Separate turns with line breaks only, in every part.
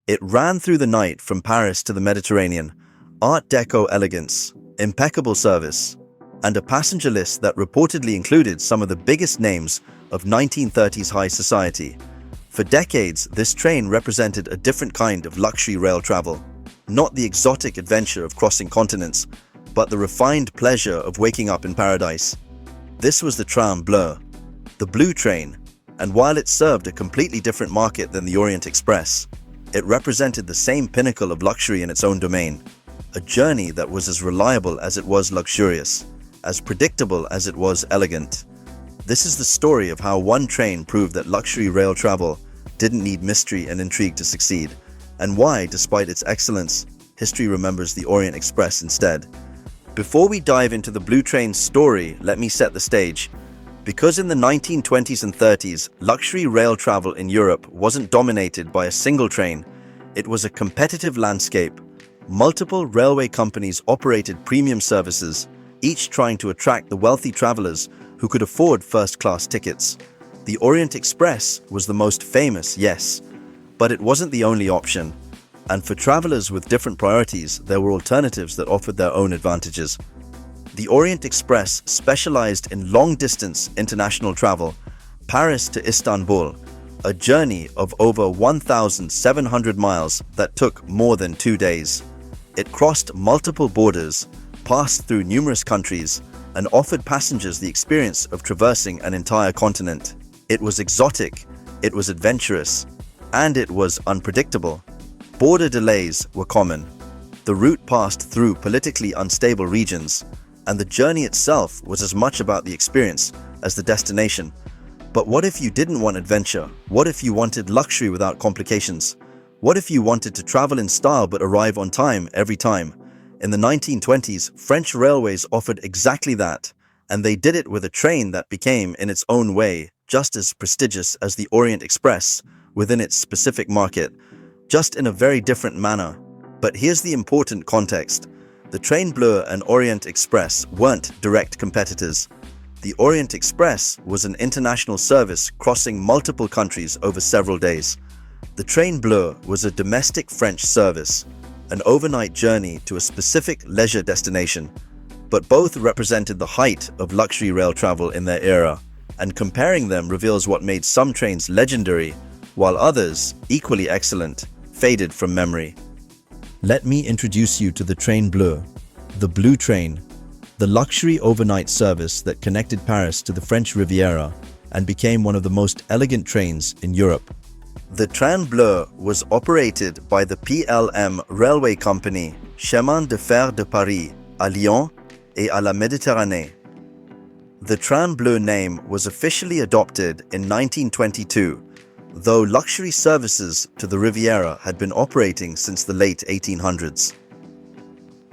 It ran through the night from Paris to the Mediterranean, Art Deco elegance, impeccable service, and a passenger list that reportedly included some of the biggest names of 1930s high society. For decades, this train represented a different kind of luxury rail travel, not the exotic adventure of crossing continents, but the refined pleasure of waking up in paradise. This was the Train Bleu, the blue train, and while it served a completely different market than the Orient Express, it represented the same pinnacle of luxury in its own domain, a journey that was as reliable as it was luxurious, as predictable as it was elegant. This is the story of how one train proved that luxury rail travel didn't need mystery and intrigue to succeed, and why, despite its excellence, history remembers the Orient Express instead. Before we dive into the Blue Train's story, let me set the stage. Because in the 1920s and 30s, luxury rail travel in Europe wasn't dominated by a single train, it was a competitive landscape. Multiple railway companies operated premium services, each trying to attract the wealthy travelers who could afford first-class tickets. The Orient Express was the most famous, yes, but it wasn't the only option. And for travelers with different priorities, there were alternatives that offered their own advantages. The Orient Express specialized in long-distance international travel, Paris to Istanbul, a journey of over 1,700 miles that took more than 2 days. It crossed multiple borders, passed through numerous countries, and offered passengers the experience of traversing an entire continent. It was exotic, it was adventurous, and it was unpredictable. Border delays were common. The route passed through politically unstable regions, and the journey itself was as much about the experience as the destination. But what if you didn't want adventure? What if you wanted luxury without complications? What if you wanted to travel in style but arrive on time every time? In the 1920s, French railways offered exactly that, and they did it with a train that became, in its own way, just as prestigious as the Orient Express within its specific market, just in a very different manner. But here's the important context. The Train Bleu and Orient Express weren't direct competitors. The Orient Express was an international service crossing multiple countries over several days. The Train Bleu was a domestic French service, an overnight journey to a specific leisure destination. But both represented the height of luxury rail travel in their era, and comparing them reveals what made some trains legendary, while others, equally excellent, faded from memory. Let me introduce you to the Train Bleu, the Blue Train, the luxury overnight service that connected Paris to the French Riviera and became one of the most elegant trains in Europe. The Train Bleu was operated by the PLM railway company Chemin de Fer de Paris à Lyon et à la Méditerranée. The Train Bleu name was officially adopted in 1922, though luxury services to the Riviera had been operating since the late 1800s.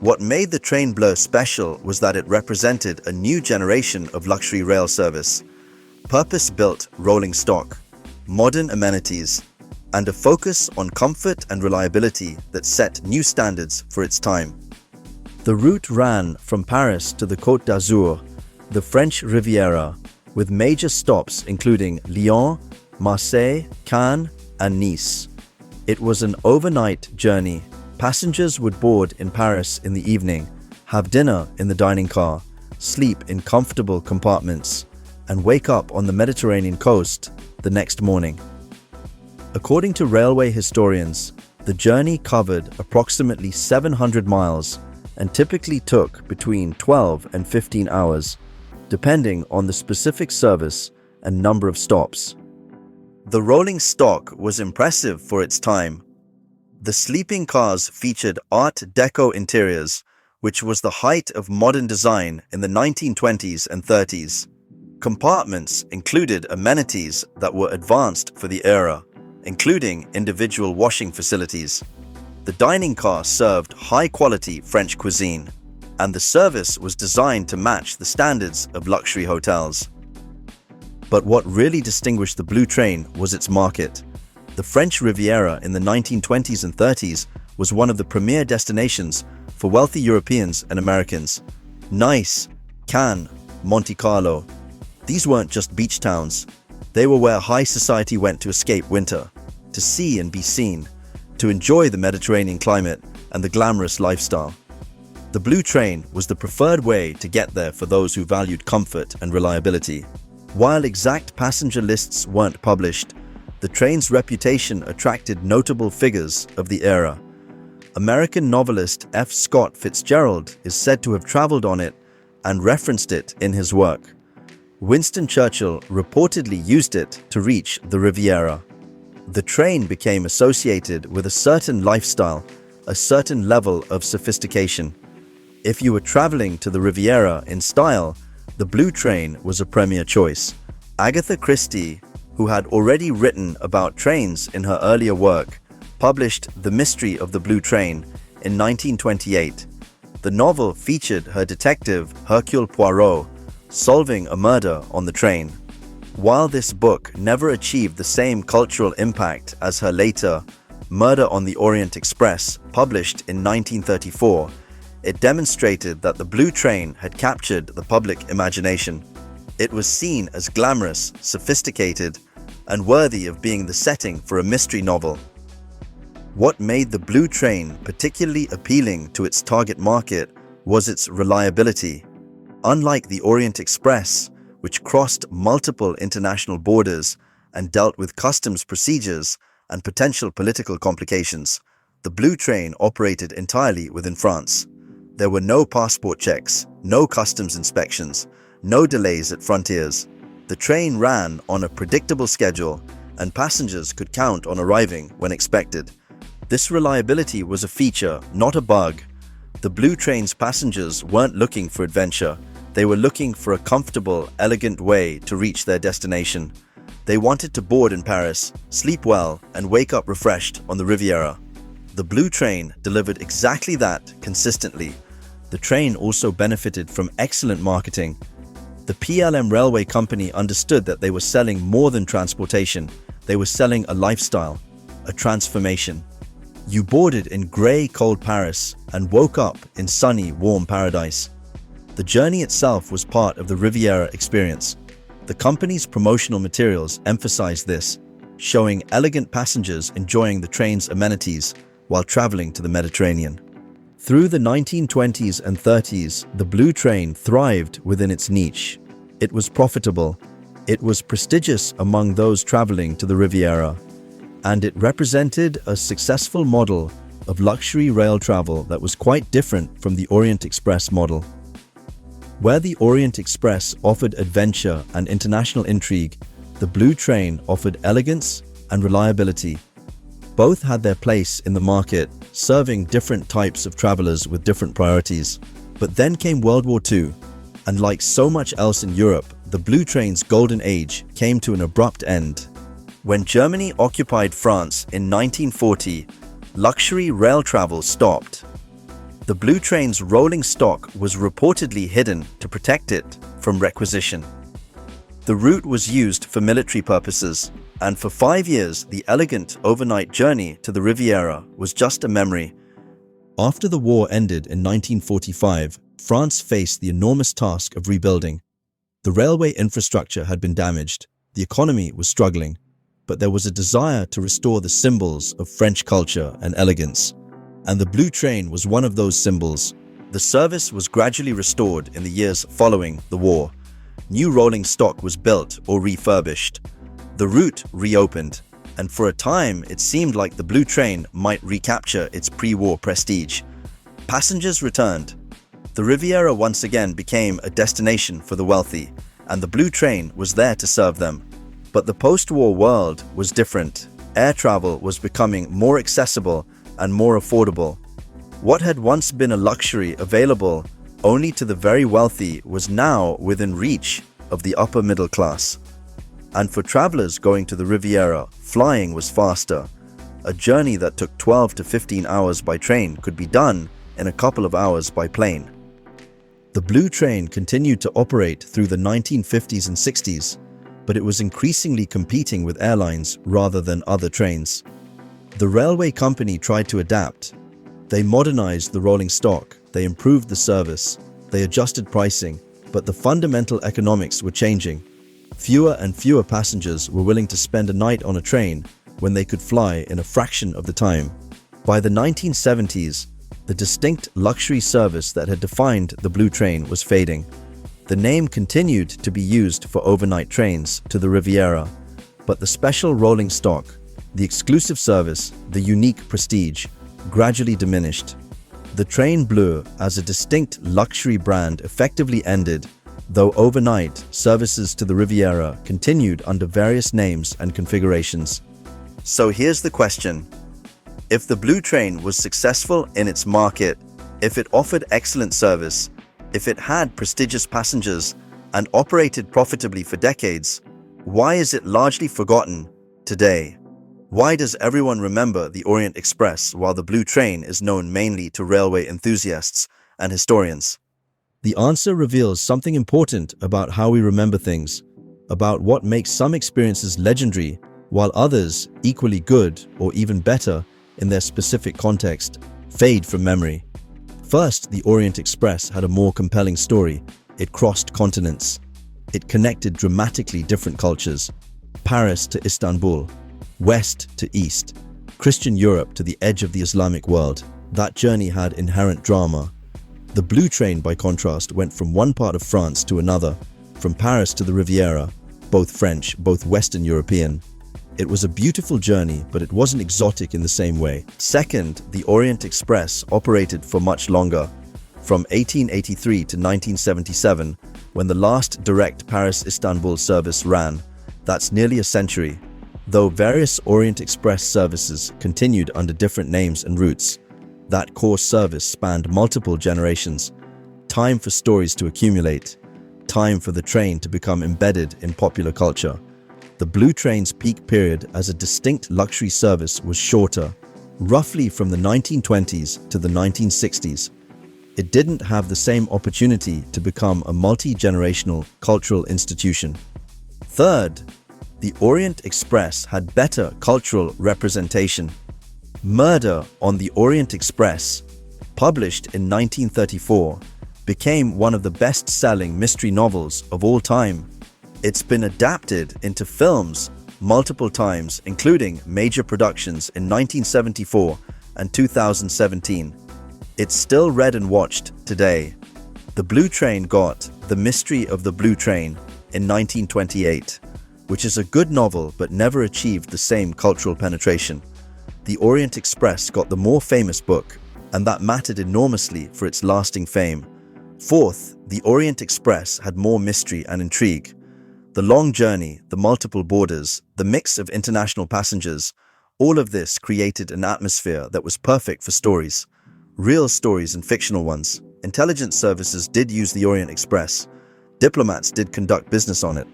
What made the Train Bleu special was that it represented a new generation of luxury rail service, purpose-built rolling stock, modern amenities, and a focus on comfort and reliability that set new standards for its time. The route ran from Paris to the Côte d'Azur, the French Riviera, with major stops including Lyon, Marseille, Cannes, and Nice. It was an overnight journey. Passengers would board in Paris in the evening, have dinner in the dining car, sleep in comfortable compartments, and wake up on the Mediterranean coast the next morning. According to railway historians, the journey covered approximately 700 miles and typically took between 12 and 15 hours, depending on the specific service and number of stops. The rolling stock was impressive for its time. The sleeping cars featured Art Deco interiors, which was the height of modern design in the 1920s and 30s. Compartments included amenities that were advanced for the era, including individual washing facilities. The dining car served high-quality French cuisine, and the service was designed to match the standards of luxury hotels. But what really distinguished the Blue Train was its market. The French Riviera in the 1920s and 30s was one of the premier destinations for wealthy Europeans and Americans. Nice, Cannes, Monte Carlo. These weren't just beach towns. They were where high society went to escape winter, to see and be seen, to enjoy the Mediterranean climate and the glamorous lifestyle. The Blue Train was the preferred way to get there for those who valued comfort and reliability. While exact passenger lists weren't published, the train's reputation attracted notable figures of the era. American novelist F. Scott Fitzgerald is said to have traveled on it and referenced it in his work. Winston Churchill reportedly used it to reach the Riviera. The train became associated with a certain lifestyle, a certain level of sophistication. If you were traveling to the Riviera in style, the Blue Train was a premier choice. Agatha Christie, who had already written about trains in her earlier work, published The Mystery of the Blue Train in 1928. The novel featured her detective Hercule Poirot solving a murder on the train. While this book never achieved the same cultural impact as her later Murder on the Orient Express, published in 1934, it demonstrated that the Blue Train had captured the public imagination. It was seen as glamorous, sophisticated, and worthy of being the setting for a mystery novel. What made the Blue Train particularly appealing to its target market was its reliability. Unlike the Orient Express, which crossed multiple international borders and dealt with customs procedures and potential political complications, the Blue Train operated entirely within France. There were no passport checks, no customs inspections, no delays at frontiers. The train ran on a predictable schedule, and passengers could count on arriving when expected. This reliability was a feature, not a bug. The Blue Train's passengers weren't looking for adventure. They were looking for a comfortable, elegant way to reach their destination. They wanted to board in Paris, sleep well, and wake up refreshed on the Riviera. The Blue Train delivered exactly that consistently. The train also benefited from excellent marketing. The PLM Railway Company understood that they were selling more than transportation. They were selling a lifestyle, a transformation. You boarded in grey, cold Paris and woke up in sunny, warm paradise. The journey itself was part of the Riviera experience. The company's promotional materials emphasized this, showing elegant passengers enjoying the train's amenities while traveling to the Mediterranean. Through the 1920s and 30s, the Blue Train thrived within its niche. It was profitable, it was prestigious among those traveling to the Riviera, and it represented a successful model of luxury rail travel that was quite different from the Orient Express model. Where the Orient Express offered adventure and international intrigue, the Blue Train offered elegance and reliability. Both had their place in the market, serving different types of travelers with different priorities. But then came World War II, and like so much else in Europe, the Blue Train's golden age came to an abrupt end. When Germany occupied France in 1940, luxury rail travel stopped. The Blue Train's rolling stock was reportedly hidden to protect it from requisition. The route was used for military purposes, and for 5 years the elegant overnight journey to the Riviera was just a memory. After the war ended in 1945, France faced the enormous task of rebuilding. The railway infrastructure had been damaged, the economy was struggling, but there was a desire to restore the symbols of French culture and elegance. And the Blue Train was one of those symbols. The service was gradually restored in the years following the war. New rolling stock was built or refurbished. The route reopened, and for a time it seemed like the Blue Train might recapture its pre-war prestige. Passengers returned. The Riviera once again became a destination for the wealthy, and the Blue Train was there to serve them. But the post-war world was different. Air travel was becoming more accessible and more affordable. What had once been a luxury available only to the very wealthy was now within reach of the upper middle class. And for travelers going to the Riviera, flying was faster. A journey that took 12 to 15 hours by train could be done in a couple of hours by plane. The Blue Train continued to operate through the 1950s and 60s, but it was increasingly competing with airlines rather than other trains. The railway company tried to adapt. They modernized the rolling stock, they improved the service, they adjusted pricing, but the fundamental economics were changing. Fewer and fewer passengers were willing to spend a night on a train when they could fly in a fraction of the time. By the 1970s, the distinct luxury service that had defined the Blue Train was fading. The name continued to be used for overnight trains to the Riviera, but the special rolling stock, the exclusive service, the unique prestige, gradually diminished. The Train Bleu as a distinct luxury brand effectively ended, though overnight services to the Riviera continued under various names and configurations. So here's the question. If the Blue Train was successful in its market, if it offered excellent service, if it had prestigious passengers and operated profitably for decades, why is it largely forgotten today? Why does everyone remember the Orient Express while the Blue Train is known mainly to railway enthusiasts and historians? The answer reveals something important about how we remember things, about what makes some experiences legendary while others, equally good or even better in their specific context, fade from memory. First, the Orient Express had a more compelling story. It crossed continents. It connected dramatically different cultures. Paris to Istanbul, West to East, Christian Europe to the edge of the Islamic world. That journey had inherent drama. The Blue Train, by contrast, went from one part of France to another, from Paris to the Riviera, both French, both Western European. It was a beautiful journey, but it wasn't exotic in the same way. Second, the Orient Express operated for much longer, from 1883 to 1977, when the last direct Paris-Istanbul service ran. That's nearly a century. Though various Orient Express services continued under different names and routes, that core service spanned multiple generations. Time for stories to accumulate. Time for the train to become embedded in popular culture. The Blue Train's peak period as a distinct luxury service was shorter, roughly from the 1920s to the 1960s. It didn't have the same opportunity to become a multi-generational cultural institution. Third, the Orient Express had better cultural representation. Murder on the Orient Express, published in 1934, became one of the best-selling mystery novels of all time. It's been adapted into films multiple times, including major productions in 1974 and 2017. It's still read and watched today. The Blue Train got The Mystery of the Blue Train in 1928, which is a good novel but never achieved the same cultural penetration. The Orient Express got the more famous book, and that mattered enormously for its lasting fame. Fourth, the Orient Express had more mystery and intrigue. The long journey, the multiple borders, the mix of international passengers, all of this created an atmosphere that was perfect for stories. Real stories and fictional ones. Intelligence services did use the Orient Express. Diplomats did conduct business on it.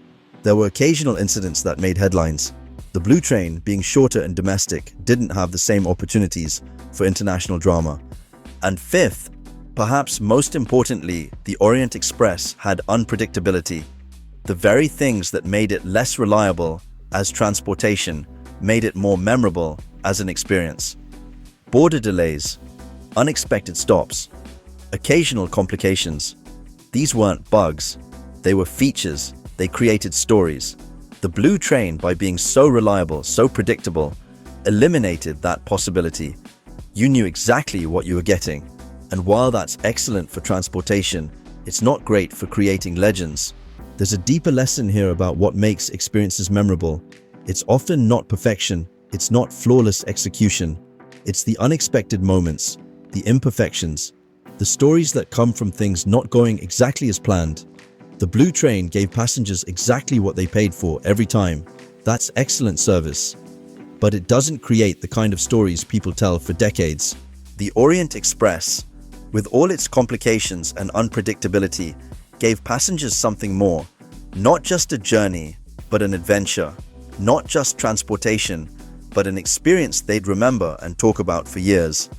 There were occasional incidents that made headlines. The Blue Train, being shorter and domestic, didn't have the same opportunities for international drama. And fifth, perhaps most importantly, the Orient Express had unpredictability. The very things that made it less reliable as transportation made it more memorable as an experience. Border delays, unexpected stops, occasional complications. These weren't bugs, they were features. They created stories. The Blue Train, by being so reliable, so predictable, eliminated that possibility. You knew exactly what you were getting. And while that's excellent for transportation, it's not great for creating legends. There's a deeper lesson here about what makes experiences memorable. It's often not perfection, it's not flawless execution. It's the unexpected moments, the imperfections, the stories that come from things not going exactly as planned. The Blue Train gave passengers exactly what they paid for every time. That's excellent service. But it doesn't create the kind of stories people tell for decades. The Orient Express, with all its complications and unpredictability, gave passengers something more. Not just a journey, but an adventure. Not just transportation, but an experience they'd remember and talk about for years.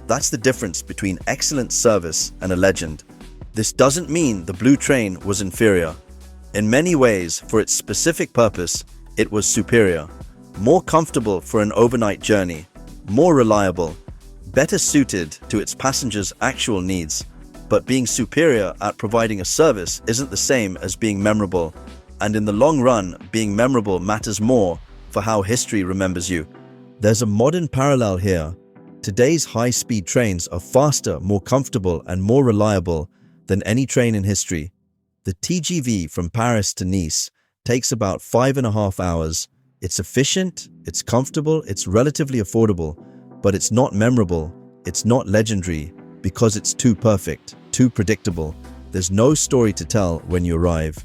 That's the difference between excellent service and a legend. This doesn't mean the Blue Train was inferior. In many ways, for its specific purpose, it was superior. More comfortable for an overnight journey, more reliable, better suited to its passengers' actual needs. But being superior at providing a service isn't the same as being memorable. And in the long run, being memorable matters more for how history remembers you. There's a modern parallel here. Today's high-speed trains are faster, more comfortable, and more reliable than any train in history. The TGV from Paris to Nice takes about 5.5 hours. It's efficient, it's comfortable, it's relatively affordable, but it's not memorable, it's not legendary, because it's too perfect, too predictable. There's no story to tell when you arrive.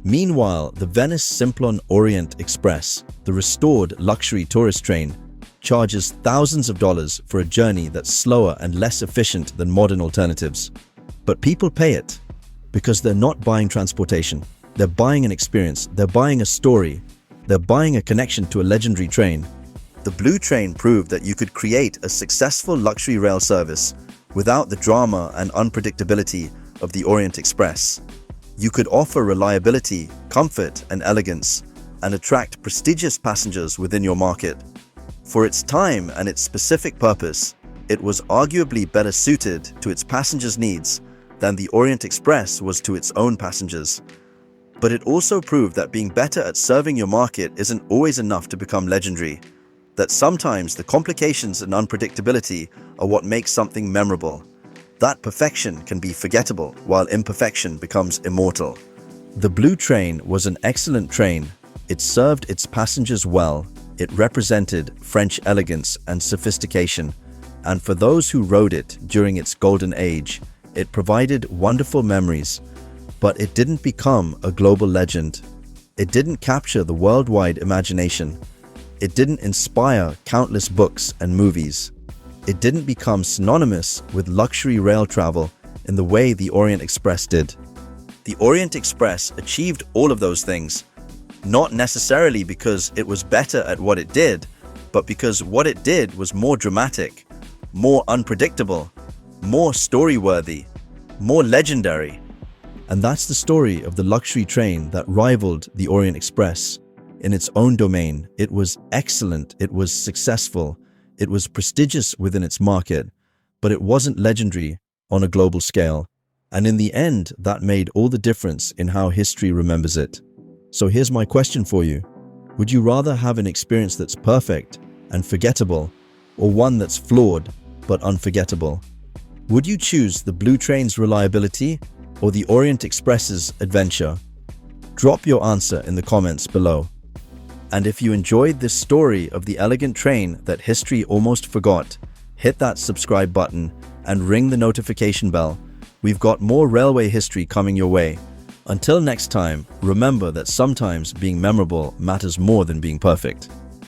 Meanwhile, the Venice Simplon Orient Express, the restored luxury tourist train, charges thousands of dollars for a journey that's slower and less efficient than modern alternatives. But people pay it because they're not buying transportation. They're buying an experience, they're buying a story, they're buying a connection to a legendary train. The Blue Train proved that you could create a successful luxury rail service without the drama and unpredictability of the Orient Express. You could offer reliability, comfort, and elegance, and attract prestigious passengers within your market. For its time and its specific purpose, it was arguably better suited to its passengers' needs than the Orient Express was to its own passengers. But it also proved that being better at serving your market isn't always enough to become legendary, that sometimes the complications and unpredictability are what makes something memorable. That perfection can be forgettable, while imperfection becomes immortal. The Blue Train was an excellent train. It served its passengers well. It represented French elegance and sophistication. And for those who rode it during its golden age, it provided wonderful memories. But it didn't become a global legend. It didn't capture the worldwide imagination. It didn't inspire countless books and movies. It didn't become synonymous with luxury rail travel in the way the Orient Express did. The Orient Express achieved all of those things, not necessarily because it was better at what it did, but because what it did was more dramatic, more unpredictable, more story-worthy, more legendary. And that's the story of the luxury train that rivaled the Orient Express. In its own domain, it was excellent, it was successful, it was prestigious within its market, but it wasn't legendary on a global scale. And in the end, that made all the difference in how history remembers it. So here's my question for you. Would you rather have an experience that's perfect and forgettable, or one that's flawed but unforgettable? Would you choose the Blue Train's reliability or the Orient Express's adventure? Drop your answer in the comments below. And if you enjoyed this story of the elegant train that history almost forgot, hit that subscribe button and ring the notification bell. We've got more railway history coming your way. Until next time, remember that sometimes being memorable matters more than being perfect.